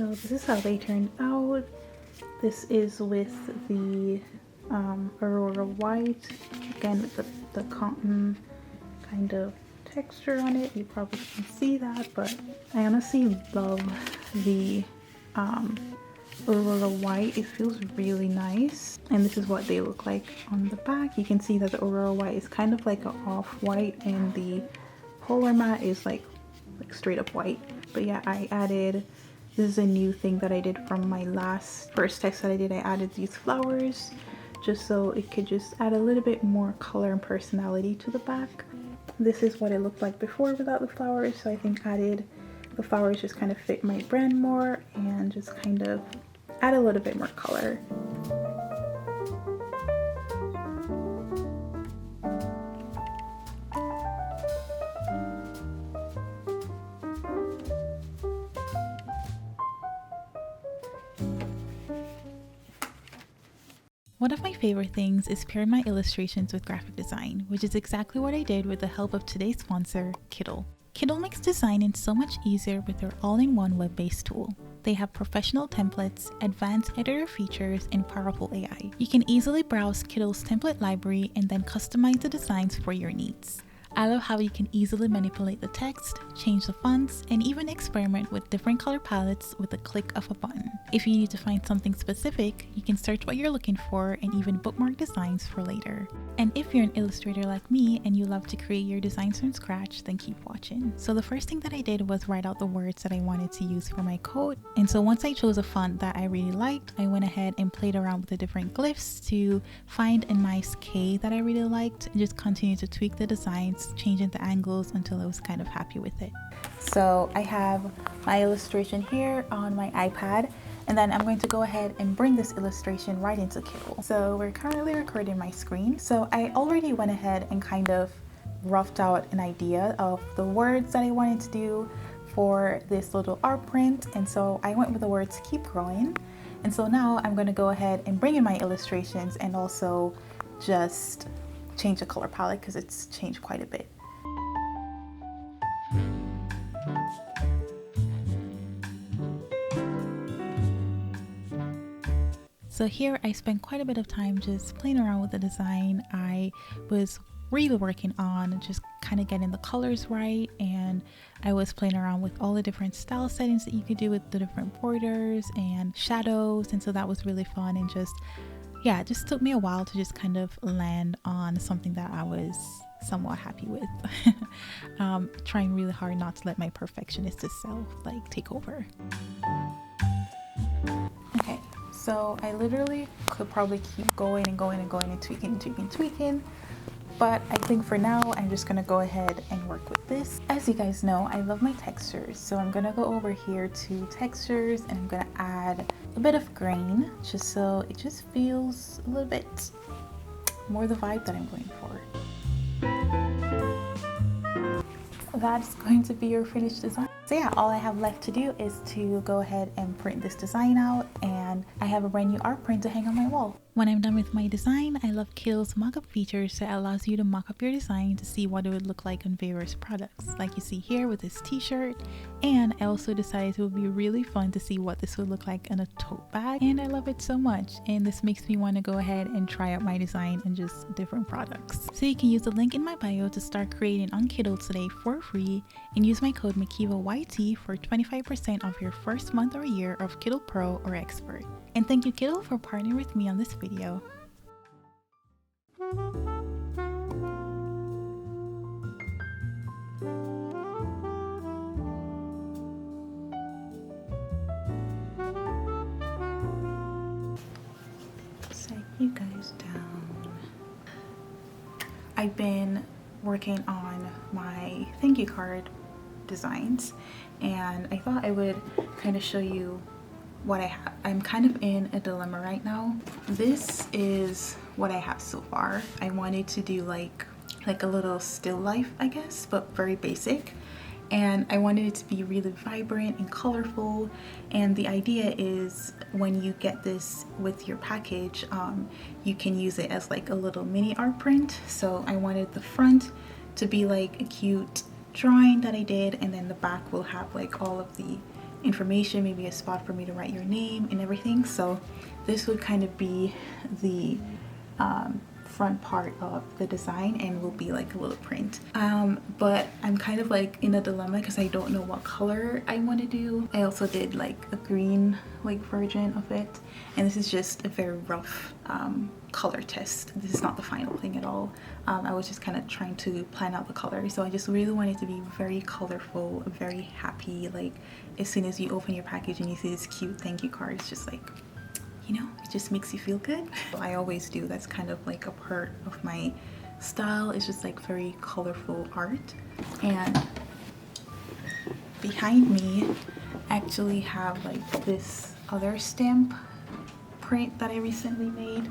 So this is how they turned out. This is with the Aurora white, again with the cotton kind of texture on it. You probably can see that, but I honestly love the Aurora white. It feels really nice, and this is what they look like on the back. You can see that the Aurora white is kind of like an off-white, and the polar matte is like straight up white. But yeah, I added, this is a new thing that I did from my first text that I did. I added these flowers just so it could just add a little bit more color and personality to the back. This is what it looked like before without the flowers, so I think added the flowers just kind of fit my brand more and just kind of add a little bit more color. One of my favorite things is pairing my illustrations with graphic design, which is exactly what I did with the help of today's sponsor, Kittl. Kittl makes designing so much easier with their all-in-one web-based tool. They have professional templates, advanced editor features, and powerful AI. You can easily browse Kittl's template library and then customize the designs for your needs. I love how you can easily manipulate the text, change the fonts, and even experiment with different color palettes with the click of a button. If you need to find something specific, you can search what you're looking for and even bookmark designs for later. And if you're an illustrator like me and you love to create your designs from scratch, then keep watching. So the first thing that I did was write out the words that I wanted to use for my code. And so once I chose a font that I really liked, I went ahead and played around with the different glyphs to find a nice K that I really liked and just continue to tweak the designs, changing the angles until I was kind of happy with it. So I have my illustration here on my iPad, and then I'm going to go ahead and bring this illustration right into Kittl. So we're currently recording my screen. So I already went ahead and kind of roughed out an idea of the words that I wanted to do for this little art print, and so I went with the words keep growing. And so now I'm going to go ahead and bring in my illustrations and also just change the color palette because it's changed quite a bit. So here I spent quite a bit of time just playing around with the design. I was really working on just kind of getting the colors right, and I was playing around with all the different style settings that you could do with the different borders and shadows, and so that was really fun. And just, yeah, it just took me a while to just kind of land on something that I was somewhat happy with. Trying really hard not to let my perfectionist self like take over. Okay, so I literally could probably keep going and going and going and tweaking, but I think for now I'm just gonna go ahead and work with this. As you guys know, I love my textures, so I'm gonna go over here to textures and I'm gonna add a bit of grain just so it just feels a little bit more the vibe that I'm going for. That's going to be your finished design. So yeah, all I have left to do is to go ahead and print this design out, and I have a brand new art print to hang on my wall. When I'm done with my design, I love Kittl's mockup features that allows you to mock up your design to see what it would look like on various products, like you see here with this t-shirt. And I also decided it would be really fun to see what this would look like in a tote bag, and I love it so much, and this makes me want to go ahead and try out my design in just different products. So you can use the link in my bio to start creating on Kittl today for free, and use my code MickeevaYT for 25% off your first month or year of Kittl Pro or Expert. And thank you Kittl for partnering with me on this video. Set you guys down. I've been working on my thank you card designs, and I thought I would kind of show you what I have. I'm kind of in a dilemma right now. This is what I have so far. I wanted to do like a little still life, I guess, but very basic, and I wanted it to be really vibrant and colorful. And the idea is when you get this with your package, you can use it as like a little mini art print. So I wanted the front to be like a cute drawing that I did, and then the back will have like all of the information, maybe a spot for me to write your name and everything. So this would kind of be the front part of the design and will be like a little print. But I'm kind of like in a dilemma because I don't know what color I want to do. I also did like a green like version of it, and this is just a very rough color test. This is not the final thing at all. I was just kind of trying to plan out the color, so I just really wanted to be very colorful, very happy. Like as soon as you open your package and you see this cute thank you card, it's just like, you know, it just makes you feel good. I always do. That's kind of like a part of my style. It's just like very colorful art. And behind me I actually have like this other stamp print that I recently made.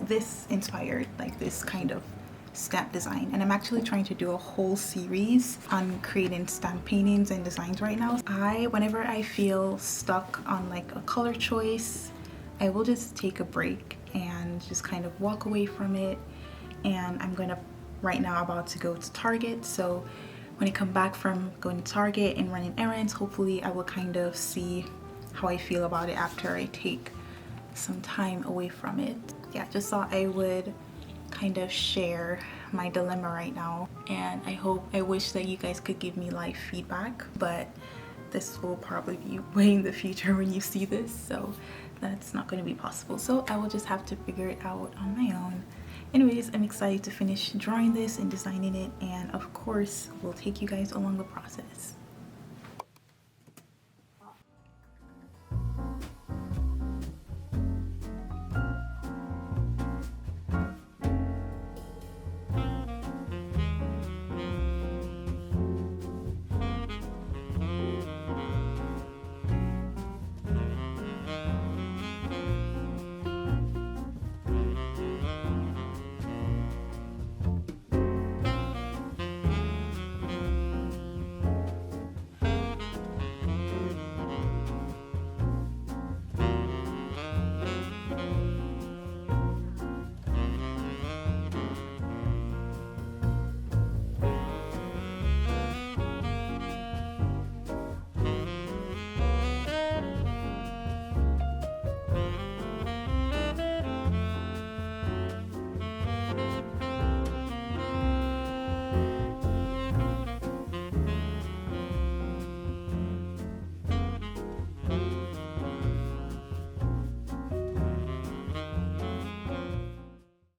This inspired like this kind of stamp design, and I'm actually trying to do a whole series on creating stamp paintings and designs right now. Whenever I feel stuck on like a color choice, I will just take a break and just kind of walk away from it. And I'm right now about to go to Target, so when I come back from going to Target and running errands, hopefully I will kind of see how I feel about it after I take some time away from it. Yeah, just thought I would kind of share my dilemma right now, and I wish that you guys could give me live feedback, but this will probably be way in the future when you see this, so that's not going to be possible. So I will just have to figure it out on my own. Anyways, I'm excited to finish drawing this and designing it, and of course we'll take you guys along the process.